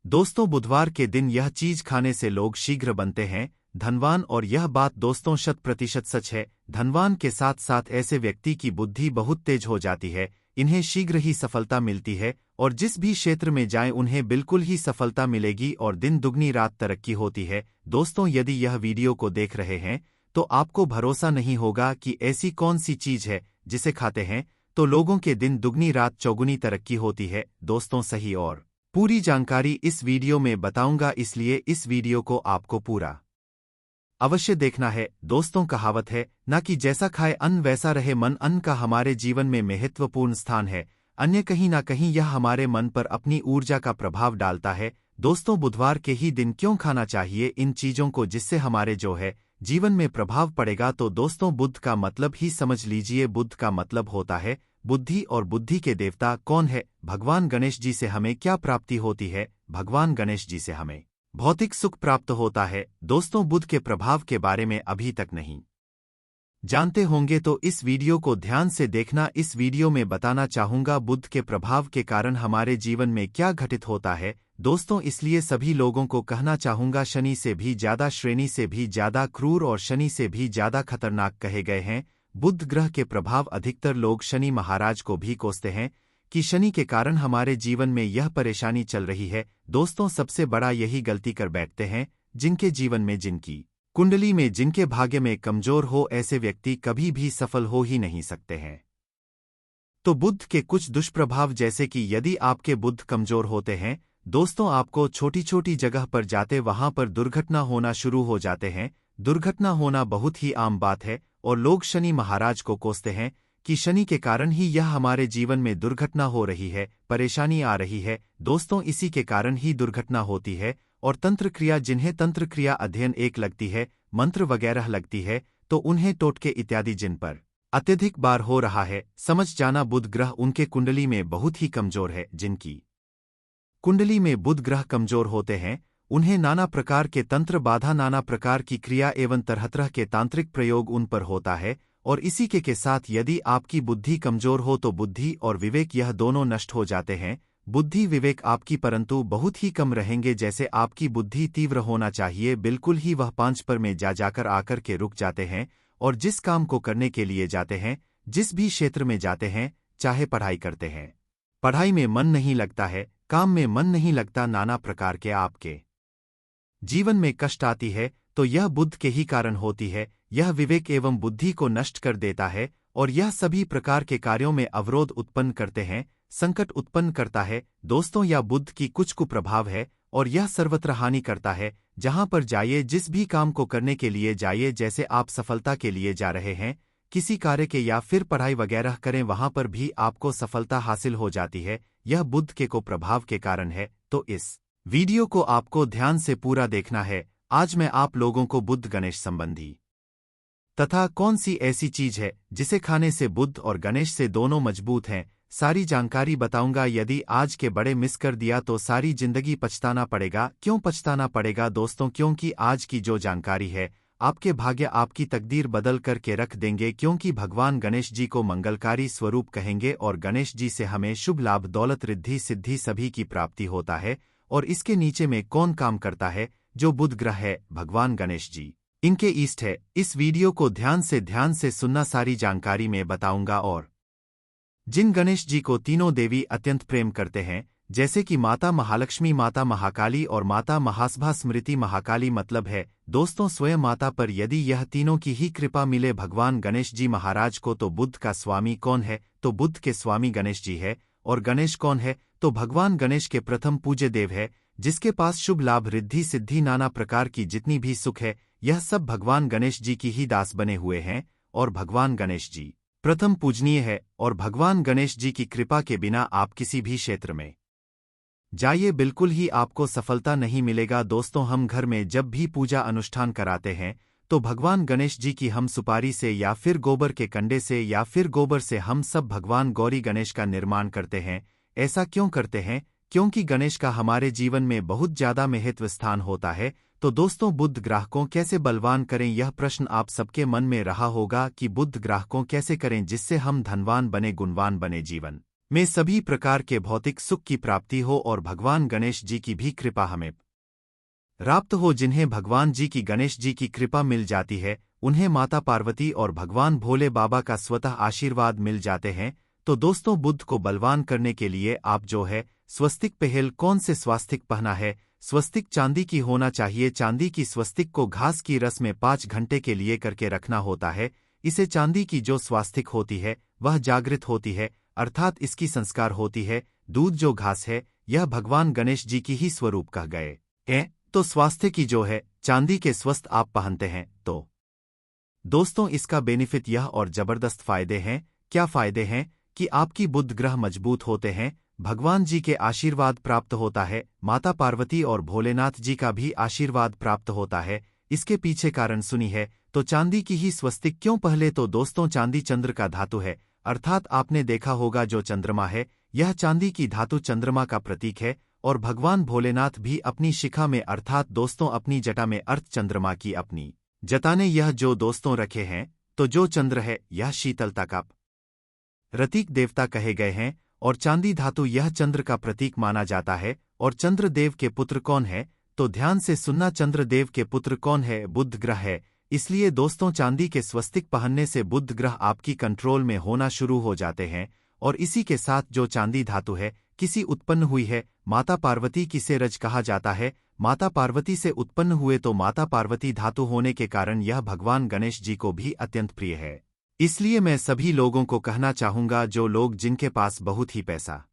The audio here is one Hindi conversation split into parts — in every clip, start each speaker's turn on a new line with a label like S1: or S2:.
S1: दोस्तों, बुधवार के दिन यह चीज खाने से लोग शीघ्र बनते हैं धनवान। और यह बात दोस्तों 100% सच है। धनवान के साथ साथ ऐसे व्यक्ति की बुद्धि बहुत तेज हो जाती है, इन्हें शीघ्र ही सफलता मिलती है और जिस भी क्षेत्र में जाएं उन्हें बिल्कुल ही सफलता मिलेगी और दिन दुगनी रात तरक्की होती है। दोस्तों, यदि यह वीडियो को देख रहे हैं तो आपको भरोसा नहीं होगा कि ऐसी कौन सी चीज है जिसे खाते हैं तो लोगों के दिन दुगनी रात चौगुनी तरक्की होती है। दोस्तों, सही और पूरी जानकारी इस वीडियो में बताऊंगा, इसलिए इस वीडियो को आपको पूरा अवश्य देखना है। दोस्तों, कहावत है ना कि जैसा खाए अन्न वैसा रहे मन। अन्न का हमारे जीवन में महत्वपूर्ण स्थान है, अन्य कहीं ना कहीं यह हमारे मन पर अपनी ऊर्जा का प्रभाव डालता है। दोस्तों, बुधवार के ही दिन क्यों खाना चाहिए इन चीजों को जिससे हमारे जो है जीवन में प्रभाव पड़ेगा? तो दोस्तों, बुध का मतलब ही समझ लीजिए। बुध का मतलब होता है बुद्धि, और बुद्धि के देवता कौन है? भगवान गणेश जी से हमें क्या प्राप्ति होती है? भगवान गणेश जी से हमें भौतिक सुख प्राप्त होता है। दोस्तों, बुध के प्रभाव के बारे में अभी तक नहीं जानते होंगे तो इस वीडियो को ध्यान से देखना। इस वीडियो में बताना चाहूंगा बुध के प्रभाव के कारण हमारे जीवन में क्या घटित होता है। दोस्तों, इसलिए सभी लोगों को कहना चाहूंगा, शनि से भी ज्यादा, श्रेणी से भी ज्यादा क्रूर और शनि से भी ज्यादा खतरनाक कहे गए हैं बुध ग्रह के प्रभाव। अधिकतर लोग शनि महाराज को भी कोसते हैं कि शनि के कारण हमारे जीवन में यह परेशानी चल रही है। दोस्तों, सबसे बड़ा यही गलती कर बैठते हैं जिनके जीवन में, जिनकी कुंडली में, जिनके भाग्य में कमजोर हो, ऐसे व्यक्ति कभी भी सफल हो ही नहीं सकते हैं। तो बुध के कुछ दुष्प्रभाव, जैसे कि यदि आपके बुध कमजोर होते हैं दोस्तों, आपको छोटी छोटी जगह पर जाते वहां पर दुर्घटना होना शुरू हो जाते हैं। दुर्घटना होना बहुत ही आम बात है और लोग शनि महाराज को कोसते हैं कि शनि के कारण ही यह हमारे जीवन में दुर्घटना हो रही है, परेशानी आ रही है। दोस्तों, इसी के कारण ही दुर्घटना होती है। और तंत्र क्रिया, जिन्हें तंत्र क्रिया अध्ययन एक लगती है, मंत्र वगैरह लगती है, तो उन्हें टोटके इत्यादि जिन पर अत्यधिक बार हो रहा है, समझ जाना बुध ग्रह उनके कुंडली में बहुत ही कमजोर है। जिनकी कुंडली में बुध ग्रह कमजोर होते हैं उन्हें नाना प्रकार के तंत्र बाधा, नाना प्रकार की क्रिया एवं तरह तरह के तांत्रिक प्रयोग उन पर होता है। और इसी के साथ यदि आपकी बुद्धि कमजोर हो तो बुद्धि और विवेक यह दोनों नष्ट हो जाते हैं। बुद्धि विवेक आपकी परंतु बहुत ही कम रहेंगे। जैसे आपकी बुद्धि तीव्र होना चाहिए, बिल्कुल ही वह 5 पर में जाकर आकर के रुक जाते हैं। और जिस काम को करने के लिए जाते हैं, जिस भी क्षेत्र में जाते हैं, चाहे पढ़ाई करते हैं, पढ़ाई में मन नहीं लगता है, काम में मन नहीं लगता, नाना प्रकार के आपके जीवन में कष्ट आती है, तो यह बुध के ही कारण होती है। यह विवेक एवं बुद्धि को नष्ट कर देता है और यह सभी प्रकार के कार्यों में अवरोध उत्पन्न करते हैं, संकट उत्पन्न करता है। दोस्तों, यह बुध की कुछ कुप्रभाव है और यह सर्वत्र हानि करता है। जहां पर जाइए, जिस भी काम को करने के लिए जाइए, जैसे आप सफलता के लिए जा रहे हैं किसी कार्य के या फिर पढ़ाई वगैरह करें, वहां पर भी आपको सफलता हासिल हो जाती है। यह बुध के को प्रभाव के कारण है। तो इस वीडियो को आपको ध्यान से पूरा देखना है। आज मैं आप लोगों को बुध गणेश संबंधी तथा कौन सी ऐसी चीज है जिसे खाने से बुध और गणेश से दोनों मजबूत हैं, सारी जानकारी बताऊंगा। यदि आज के बड़े मिस कर दिया तो सारी जिंदगी पछताना पड़ेगा। क्यों पछताना पड़ेगा दोस्तों? क्योंकि आज की जो जानकारी है आपके भाग्य, आपकी तकदीर बदल करके रख देंगे। क्योंकि भगवान गणेश जी को मंगलकारी स्वरूप कहेंगे और गणेश जी से हमें शुभ लाभ, दौलत, रिद्धि, सिद्धि सभी की प्राप्ति होता है। और इसके नीचे में कौन काम करता है? जो बुध ग्रह है, भगवान गणेश जी इनके ईष्ट है। इस वीडियो को ध्यान से सुनना, सारी जानकारी में बताऊंगा। और जिन गणेश जी को तीनों देवी अत्यंत प्रेम करते हैं, जैसे कि माता महालक्ष्मी, माता महाकाली और माता महासभा स्मृति महाकाली, मतलब है दोस्तों स्वयं माता पर यदि यह तीनों की ही कृपा मिले भगवान गणेश जी महाराज को, तो बुध का स्वामी कौन है? तो बुध के स्वामी गणेश जी है। और गणेश कौन है? तो भगवान गणेश के प्रथम पूज्य देव है, जिसके पास शुभ लाभ, रिद्धि, सिद्धि, नाना प्रकार की जितनी भी सुख है, यह सब भगवान गणेश जी की ही दास बने हुए हैं। और भगवान गणेश जी प्रथम पूजनीय है और भगवान गणेश जी की कृपा के बिना आप किसी भी क्षेत्र में जाइए, बिल्कुल ही आपको सफलता नहीं मिलेगा। दोस्तों, हम घर में जब भी पूजा अनुष्ठान कराते हैं तो भगवान गणेश जी की हम सुपारी से या फिर गोबर के कंडे से या फिर गोबर से हम सब भगवान गौरी गणेश का निर्माण करते हैं। ऐसा क्यों करते हैं? क्योंकि गणेश का हमारे जीवन में बहुत ज्यादा महत्व स्थान होता है। तो दोस्तों, बुध ग्रह को कैसे बलवान करें, यह प्रश्न आप सबके मन में रहा होगा कि बुध ग्रह को कैसे करें जिससे हम धनवान बने, गुणवान बने, जीवन में सभी प्रकार के भौतिक सुख की प्राप्ति हो और भगवान गणेश जी की भी कृपा हमें प्राप्त हो। जिन्हें भगवान जी की गणेश जी की कृपा मिल जाती है, उन्हें माता पार्वती और भगवान भोले बाबा का स्वतः आशीर्वाद मिल जाते हैं। तो दोस्तों, बुद्ध को बलवान करने के लिए आप जो है स्वस्तिक पहल कौन से स्वास्तिक पहना है। स्वस्तिक चांदी की होना चाहिए। चांदी की स्वस्तिक को घास की रस में 5 घंटे के लिए करके रखना होता है। इसे चांदी की जो स्वास्तिक होती है वह जागृत होती है, अर्थात इसकी संस्कार होती है। दूध जो घास है यह भगवान गणेश जी की ही स्वरूप कह गए हैं। तो स्वास्थ्य की जो है चांदी के स्वस्थ आप पहनते हैं तो दोस्तों इसका बेनिफिट यह और जबरदस्त फायदे हैं। क्या फायदे हैं कि आपकी बुद्ध ग्रह मजबूत होते हैं, भगवान जी के आशीर्वाद प्राप्त होता है, माता पार्वती और भोलेनाथ जी का भी आशीर्वाद प्राप्त होता है। इसके पीछे कारण सुनी है। तो चांदी की ही स्वस्तिक क्यों पहले? तो दोस्तों चांदी चंद्र का धातु है, अर्थात आपने देखा होगा जो चंद्रमा है यह चांदी की धातु चंद्रमा का प्रतीक है। और भगवान भोलेनाथ भी अपनी शिखा में अर्थात दोस्तों अपनी जटा में अर्थ चंद्रमा की अपनी जटा ने यह जो दोस्तों रखे हैं। तो जो चंद्र है यह शीतलता का प्रतीक देवता कहे गए हैं और चांदी धातु यह चंद्र का प्रतीक माना जाता है। और चंद्रदेव के पुत्र कौन है? तो ध्यान से सुनना, चंद्रदेव के पुत्र कौन है? बुध ग्रह है। इसलिए दोस्तों चांदी के स्वस्तिक पहनने से बुध ग्रह आपकी कंट्रोल में होना शुरू हो जाते हैं। और इसी के साथ जो चांदी धातु है किसी उत्पन्न हुई है, माता पार्वती किसे रज कहा जाता है, माता पार्वती से उत्पन्न हुए, तो माता पार्वती धातु होने के कारण यह भगवान गणेश जी को भी अत्यंत प्रिय है। इसलिए मैं सभी लोगों को कहना चाहूंगा, जो लोग जिनके पास बहुत ही पैसा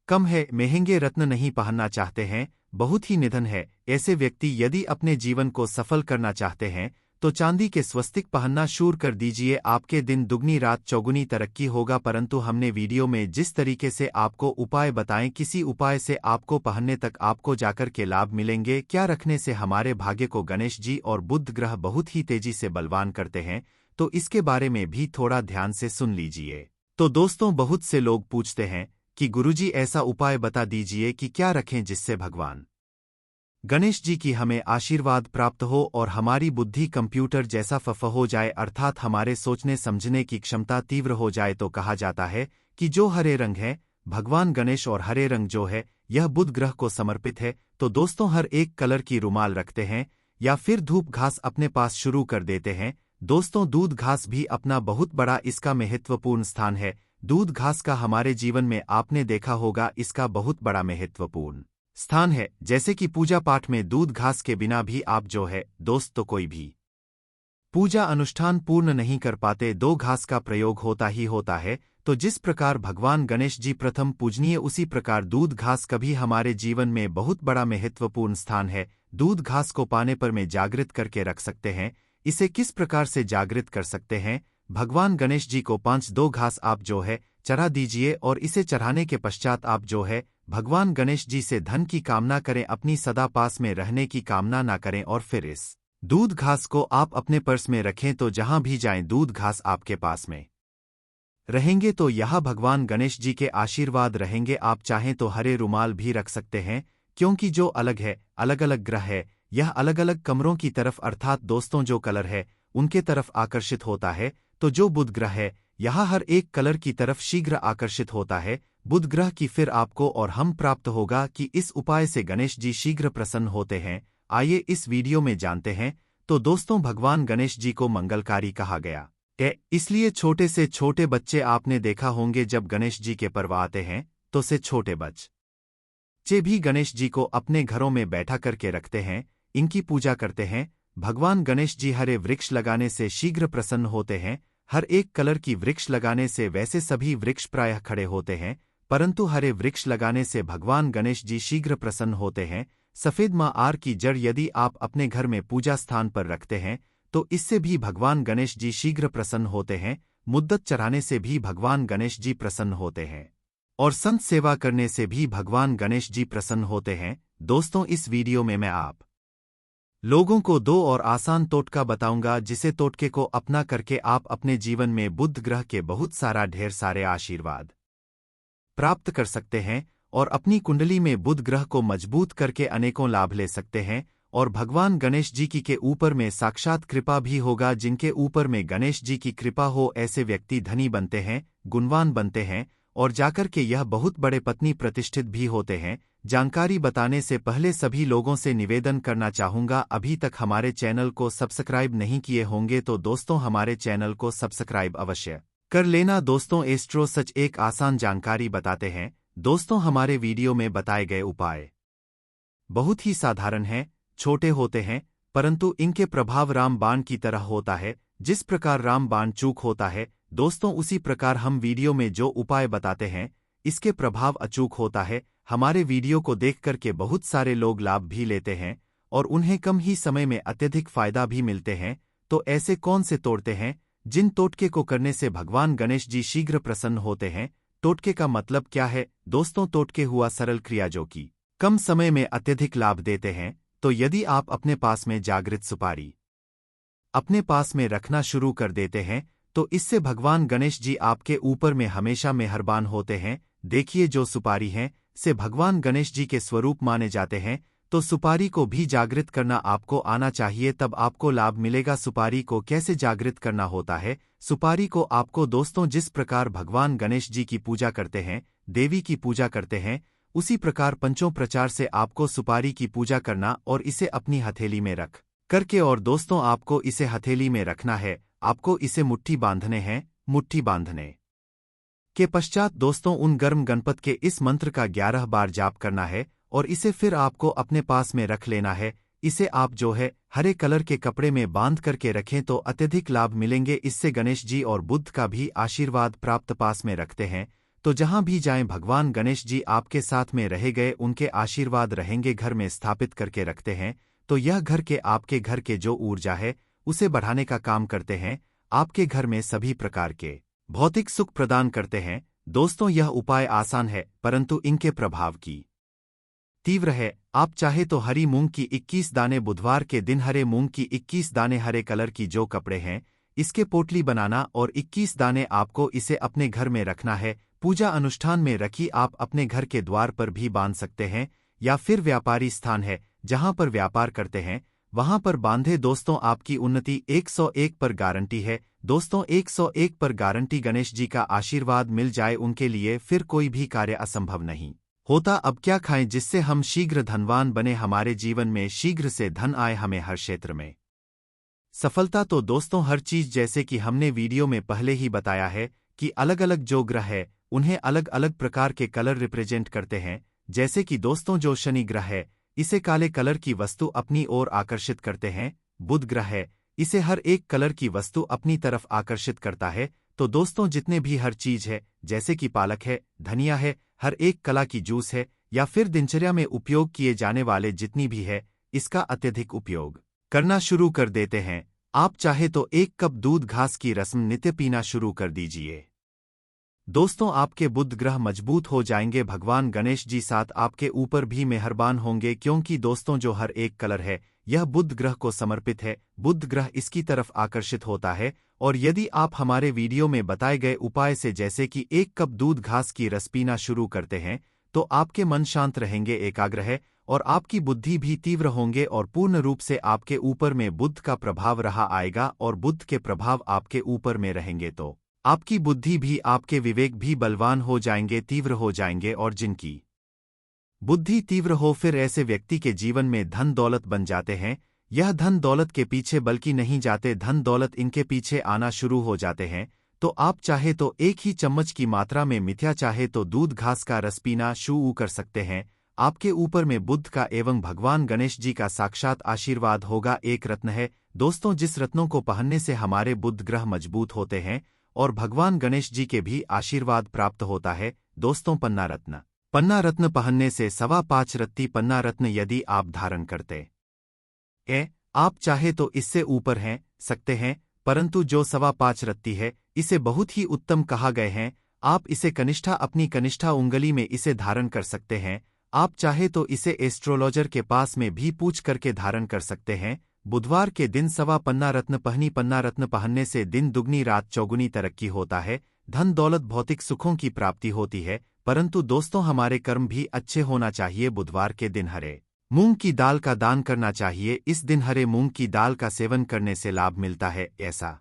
S1: कम है, महंगे रत्न नहीं पहनना चाहते हैं, बहुत ही निधन है, ऐसे व्यक्ति यदि अपने जीवन को सफल करना चाहते हैं तो चांदी के स्वस्तिक पहनना शुरू कर दीजिए। आपके दिन दुगनी रात चौगुनी तरक्की होगा। परंतु हमने वीडियो में जिस तरीके से आपको उपाय बताएं, किसी उपाय से आपको पहनने तक आपको जाकर के लाभ मिलेंगे। क्या रखने से हमारे भाग्य को गणेश जी और बुध ग्रह बहुत ही तेजी से बलवान करते हैं, तो इसके बारे में भी थोड़ा ध्यान से सुन लीजिए। तो दोस्तों बहुत से लोग पूछते हैं कि गुरुजी ऐसा उपाय बता दीजिए कि क्या रखें जिससे भगवान गणेश जी की हमें आशीर्वाद प्राप्त हो और हमारी बुद्धि कंप्यूटर जैसा फफ हो जाए, अर्थात हमारे सोचने समझने की क्षमता तीव्र हो जाए। तो कहा जाता है कि जो हरे रंग है, भगवान गणेश और हरे रंग जो है यह बुध ग्रह को समर्पित है। तो दोस्तों हर एक कलर की रुमाल रखते हैं या फिर धूप घास अपने पास शुरू कर देते हैं। दोस्तों दूध घास भी अपना बहुत बड़ा इसका महत्वपूर्ण स्थान है। दूध घास का हमारे जीवन में आपने देखा होगा इसका बहुत बड़ा महत्वपूर्ण स्थान है। जैसे कि पूजा पाठ में दूध घास के बिना भी आप जो है दोस्त तो कोई भी पूजा अनुष्ठान पूर्ण नहीं कर पाते, दो घास का प्रयोग होता ही होता है। तो जिस प्रकार भगवान गणेश जी प्रथम पूजनीय, उसी प्रकार दूध घास कभी हमारे जीवन में बहुत बड़ा महत्वपूर्ण स्थान है। दूध घास को पाने पर में जागृत करके रख सकते हैं। इसे किस प्रकार से जागृत कर सकते हैं? भगवान गणेश जी को 5-2 घास आप जो है चढ़ा दीजिए और इसे चढ़ाने के पश्चात आप जो है भगवान गणेश जी से धन की कामना करें, अपनी सदा पास में रहने की कामना ना करें। और फिर इस दूध घास को आप अपने पर्स में रखें, तो जहां भी जाएं दूध घास आपके पास में रहेंगे तो यह भगवान गणेश जी के आशीर्वाद रहेंगे। आप चाहें तो हरे रुमाल भी रख सकते हैं, क्योंकि जो अलग है, अलग अलग ग्रह है, यह अलग अलग कमरों की तरफ अर्थात दोस्तों जो कलर है उनके तरफ आकर्षित होता है। तो जो बुध ग्रह है यह हर एक कलर की तरफ शीघ्र आकर्षित होता है। बुध ग्रह की फिर आपको और हम प्राप्त होगा कि इस उपाय से गणेश जी शीघ्र प्रसन्न होते हैं। आइए इस वीडियो में जानते हैं। तो दोस्तों भगवान गणेश जी को मंगलकारी कहा गया है, इसलिए छोटे से छोटे बच्चे आपने देखा होंगे जब गणेश जी के पर्व आते हैं तो से छोटे बच्चे भी गणेश जी को अपने घरों में बैठा करके रखते हैं, इनकी पूजा करते हैं। भगवान गणेश जी हरे वृक्ष लगाने से शीघ्र प्रसन्न होते हैं। हर एक कलर की वृक्ष लगाने से, वैसे सभी वृक्ष प्रायः खड़े होते हैं, परंतु हरे वृक्ष लगाने से भगवान गणेश जी शीघ्र प्रसन्न होते हैं। सफेद मार की जड़ यदि आप अपने घर में पूजा स्थान पर रखते हैं तो इससे भी भगवान गणेश जी शीघ्र प्रसन्न होते हैं। मुद्दत चढ़ाने से भी भगवान गणेश जी प्रसन्न होते हैं और संत सेवा करने से भी भगवान गणेश जी प्रसन्न होते हैं। दोस्तों इस वीडियो में मैं आप लोगों को 2 और आसान टोटका बताऊंगा, जिसे टोटके को अपना करके आप अपने जीवन में बुध ग्रह के बहुत सारा ढेर सारे आशीर्वाद प्राप्त कर सकते हैं और अपनी कुंडली में बुध ग्रह को मजबूत करके अनेकों लाभ ले सकते हैं। और भगवान गणेश जी की के ऊपर में साक्षात कृपा भी होगा। जिनके ऊपर में गणेश जी की कृपा हो ऐसे व्यक्ति धनी बनते हैं, गुणवान बनते हैं और जाकर के यह बहुत बड़े पत्नी प्रतिष्ठित भी होते हैं। जानकारी बताने से पहले सभी लोगों से निवेदन करना चाहूंगा, अभी तक हमारे चैनल को सब्सक्राइब नहीं किए होंगे तो दोस्तों हमारे चैनल को सब्सक्राइब अवश्य कर लेना। दोस्तों एस्ट्रो सच एक आसान जानकारी बताते हैं। दोस्तों हमारे वीडियो में बताए गए उपाय बहुत ही साधारण हैं, छोटे होते हैं, परंतु इनके प्रभाव रामबाण की तरह होता है। जिस प्रकार रामबाण चूक होता है दोस्तों, उसी प्रकार हम वीडियो में जो उपाय बताते हैं इसके प्रभाव अचूक होता है। हमारे वीडियो को देख करके बहुत सारे लोग लाभ भी लेते हैं और उन्हें कम ही समय में अत्यधिक फायदा भी मिलते हैं। तो ऐसे कौन से तोड़ते हैं जिन टोटके को करने से भगवान गणेश जी शीघ्र प्रसन्न होते हैं? टोटके का मतलब क्या है दोस्तों? टोटके हुआ सरल क्रिया जो कि कम समय में अत्यधिक लाभ देते हैं। तो यदि आप अपने पास में जागृत सुपारी अपने पास में रखना शुरू कर देते हैं तो इससे भगवान गणेश जी आपके ऊपर में हमेशा मेहरबान होते हैं। देखिए जो सुपारी हैं से भगवान गणेश जी के स्वरूप माने जाते हैं, तो सुपारी को भी जागृत करना आपको आना चाहिए, तब आपको लाभ मिलेगा। सुपारी को कैसे जागृत करना होता है? सुपारी को आपको दोस्तों जिस प्रकार भगवान गणेश जी की पूजा करते हैं, देवी की पूजा करते हैं, उसी प्रकार पंचोपचार से आपको सुपारी की पूजा करना और इसे अपनी हथेली में रख करके, और दोस्तों आपको इसे हथेली में रखना है। आपको इसे मुट्ठी बांधने हैं। मुट्ठी बांधने के पश्चात दोस्तों उन गर्म गणपत के इस मंत्र का 11 बार जाप करना है और इसे फिर आपको अपने पास में रख लेना है। इसे आप जो है हरे कलर के कपड़े में बांध करके रखें तो अत्यधिक लाभ मिलेंगे। इससे गणेश जी और बुद्ध का भी आशीर्वाद प्राप्त पास में रखते हैं। तो जहां भी जाएं भगवान गणेश जी आपके साथ में रहे गए, उनके आशीर्वाद रहेंगे। घर में स्थापित करके रखते हैं तो यह घर के आपके घर के जो ऊर्जा है उसे बढ़ाने का काम करते हैं। आपके घर में सभी प्रकार के भौतिक सुख प्रदान करते हैं। दोस्तों यह उपाय आसान है परंतु इनके प्रभाव की तीव्र है। आप चाहे तो हरी मूंग की 21 दाने बुधवार के दिन, हरे मूंग की 21 दाने, हरे कलर की जो कपड़े हैं इसके पोटली बनाना और 21 दाने आपको इसे अपने घर में रखना है। पूजा अनुष्ठान में रखी आप अपने घर के द्वार पर भी बांध सकते हैं या फिर व्यापारी स्थान है जहां पर व्यापार करते हैं वहां पर बांधे। दोस्तों आपकी उन्नति 101 पर गारंटी है। दोस्तों 101 पर गारंटी। गणेश जी का आशीर्वाद मिल जाए उनके लिए फिर कोई भी कार्य असंभव नहीं होता। अब क्या खाएं जिससे हम शीघ्र धनवान बने, हमारे जीवन में शीघ्र से धन आए, हमें हर क्षेत्र में सफलता? तो दोस्तों हर चीज जैसे कि हमने वीडियो में पहले ही बताया है कि अलग अलग जो ग्रह है उन्हें अलग अलग प्रकार के कलर रिप्रेजेंट करते हैं। जैसे कि दोस्तों जो शनि ग्रह है इसे काले कलर की वस्तु अपनी ओर आकर्षित करते हैं। बुध ग्रह है इसे हर एक कलर की वस्तु अपनी तरफ आकर्षित करता है। तो दोस्तों जितने भी हर चीज है जैसे कि पालक है, धनिया है, हर एक कला की जूस है या फिर दिनचर्या में उपयोग किए जाने वाले जितनी भी है, इसका अत्यधिक उपयोग करना शुरू कर देते हैं। आप चाहे तो 1 कप दूध घास की रस्म नित्य पीना शुरू कर दीजिए। दोस्तों आपके बुध ग्रह मजबूत हो जाएंगे। भगवान गणेश जी साथ आपके ऊपर भी मेहरबान होंगे, क्योंकि दोस्तों जो हर एक कलर है यह बुध ग्रह को समर्पित है। बुध ग्रह इसकी तरफ आकर्षित होता है। और यदि आप हमारे वीडियो में बताए गए उपाय से जैसे कि 1 कप दूध घास की रस पीना शुरू करते हैं तो आपके मन शांत रहेंगे, एकाग्र है और आपकी बुद्धि भी तीव्र होंगे और पूर्ण रूप से आपके ऊपर में बुद्ध का प्रभाव रहा आएगा और बुद्ध के प्रभाव आपके ऊपर में रहेंगे तो आपकी बुद्धि भी, आपके विवेक भी बलवान हो जाएंगे, तीव्र हो जाएंगे। और जिनकी बुद्धि तीव्र हो फिर ऐसे व्यक्ति के जीवन में धन दौलत बन जाते हैं। यह धन दौलत के पीछे बल्कि नहीं जाते, धन दौलत इनके पीछे आना शुरू हो जाते हैं। तो आप चाहे तो 1 ही चम्मच की मात्रा में मिथ्या चाहे तो दूध घास का रस पीना शुरू कर सकते हैं। आपके ऊपर में बुद्ध का एवं भगवान गणेश जी का साक्षात आशीर्वाद होगा। एक रत्न है दोस्तों जिस रत्नों को पहनने से हमारे बुध ग्रह मजबूत होते हैं और भगवान गणेश जी के भी आशीर्वाद प्राप्त होता है। दोस्तों पन्ना रत्न। पन्ना रत्न पहनने से 5.25 रत्ती पन्ना रत्न यदि आप धारण करते आप चाहे तो इससे ऊपर हैं सकते हैं, परंतु जो 5.25 रत्ती है इसे बहुत ही उत्तम कहा गए हैं। आप इसे कनिष्ठा, अपनी कनिष्ठा उंगली में इसे धारण कर सकते हैं। आप चाहे तो इसे एस्ट्रोलॉजर के पास में भी पूछ करके धारण कर सकते हैं। बुधवार के दिन 1.25 पन्ना रत्न पहनी। पन्ना रत्न पहनने से दिन दुगनी रात चौगुनी तरक्की होता है, धन दौलत भौतिक सुखों की प्राप्ति होती है। परंतु दोस्तों हमारे कर्म भी अच्छे होना चाहिए। बुधवार के दिन हरे मूंग की दाल का दान करना चाहिए। इस दिन हरे मूंग की दाल का सेवन करने से लाभ मिलता है। ऐसा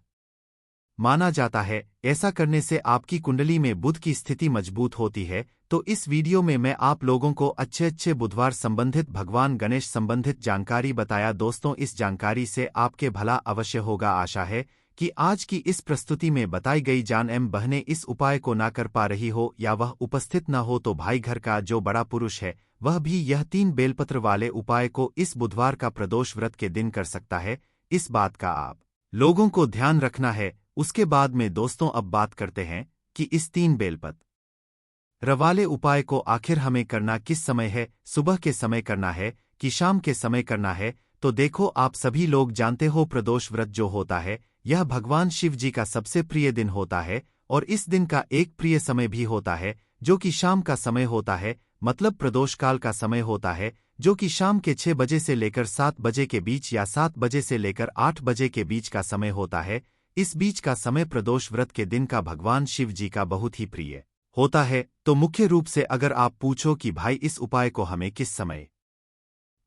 S1: माना जाता है। ऐसा करने से आपकी कुंडली में बुध की स्थिति मजबूत होती है। तो इस वीडियो में मैं आप लोगों को अच्छे बुधवार संबंधित भगवान गणेश संबंधित जानकारी बताया। दोस्तों, इस जानकारी से आपके भला अवश्य होगा। आशा है कि आज की इस प्रस्तुति में बताई गई बहनें इस उपाय को ना कर पा रही हो या वह उपस्थित न हो तो भाई घर का जो बड़ा पुरुष है वह भी यह 3 बेलपत्र वाले उपाय को इस बुधवार का प्रदोष व्रत के दिन कर सकता है। इस बात का आप लोगों को ध्यान रखना है। उसके बाद में दोस्तों अब बात करते हैं कि इस 3 बेलपत्र वाले उपाय को आखिर हमें करना किस समय है, सुबह के समय करना है कि शाम के समय करना है। तो देखो, आप सभी लोग जानते हो प्रदोष व्रत जो होता है यह भगवान शिव जी का सबसे प्रिय दिन होता है और इस दिन का एक प्रिय समय भी होता है जो कि शाम का समय होता है। मतलब प्रदोष काल का समय होता है जो कि शाम के 6 बजे से लेकर 7 बजे के बीच या 7 बजे से लेकर 8 बजे के बीच का समय होता है। इस बीच का समय प्रदोष व्रत के दिन का भगवान शिव जी का बहुत ही प्रिय होता है। तो मुख्य रूप से अगर आप पूछो कि भाई इस उपाय को हमें किस समय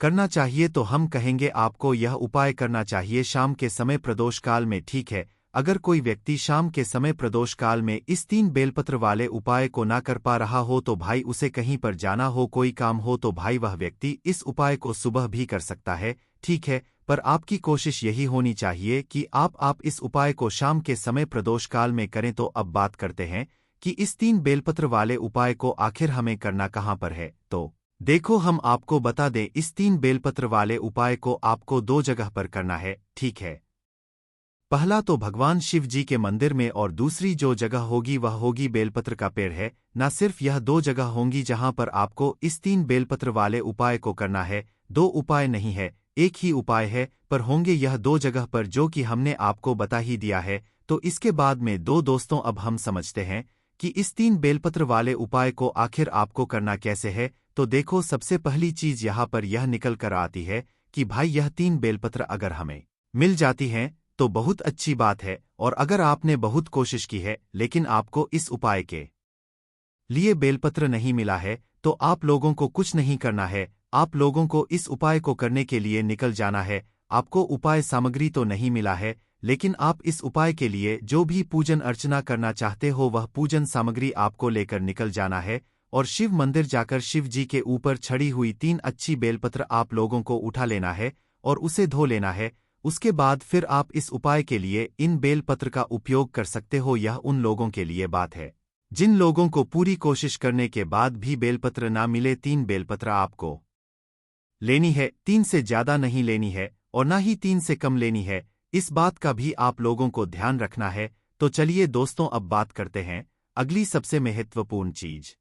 S1: करना चाहिए तो हम कहेंगे आपको यह उपाय करना चाहिए शाम के समय प्रदोष काल में। ठीक है, अगर कोई व्यक्ति शाम के समय प्रदोष काल में इस 3 बेलपत्र वाले उपाय को ना कर पा रहा हो तो भाई उसे कहीं पर जाना हो, कोई काम हो तो भाई वह व्यक्ति इस उपाय को सुबह भी कर सकता है। ठीक है, पर आपकी कोशिश यही होनी चाहिए कि आप इस उपाय को शाम के समय प्रदोष काल में करें। तो अब बात करते हैं कि इस 3 बेलपत्र वाले उपाय को आखिर हमें करना कहाँ पर है। तो देखो, हम आपको बता दें, इस 3 बेलपत्र वाले उपाय को आपको 2 जगह पर करना है। ठीक है, पहला तो भगवान शिव जी के मंदिर में और दूसरी जो जगह होगी वह होगी बेलपत्र का पेड़ है। न सिर्फ यह 2 जगह होंगी जहां पर आपको इस 3 बेलपत्र वाले उपाय को करना है। 2 उपाय नहीं है, एक ही उपाय है, पर होंगे यह 2 जगह पर जो कि हमने आपको बता ही दिया है। तो इसके बाद में दोस्तों अब हम समझते हैं कि इस 3 बेलपत्र वाले उपाय को आखिर आपको करना कैसे है। तो देखो, सबसे पहली चीज यहाँ पर यह निकल कर आती है कि भाई यह 3 बेलपत्र अगर हमें मिल जाती हैं तो बहुत अच्छी बात है। और अगर आपने बहुत कोशिश की है लेकिन आपको इस उपाय के लिए बेलपत्र नहीं मिला है तो आप लोगों को कुछ नहीं करना है। आप लोगों को इस उपाय को करने के लिए निकल जाना है। आपको उपाय सामग्री तो नहीं मिला है लेकिन आप इस उपाय के लिए जो भी पूजन अर्चना करना चाहते हो वह पूजन सामग्री आपको लेकर निकल जाना है और शिव मंदिर जाकर शिव जी के ऊपर छड़ी हुई 3 अच्छी बेलपत्र आप लोगों को उठा लेना है और उसे धो लेना है। उसके बाद फिर आप इस उपाय के लिए इन बेलपत्र का उपयोग कर सकते हो। यह उन लोगों के लिए बात है जिन लोगों को पूरी कोशिश करने के बाद भी बेलपत्र ना मिले। 3 बेलपत्र आपको लेनी है, 3 से ज्यादा नहीं लेनी है और ना ही 3 से कम लेनी है। इस बात का भी आप लोगों को ध्यान रखना है। तो चलिए दोस्तों अब बात करते हैं अगली सबसे महत्वपूर्ण चीज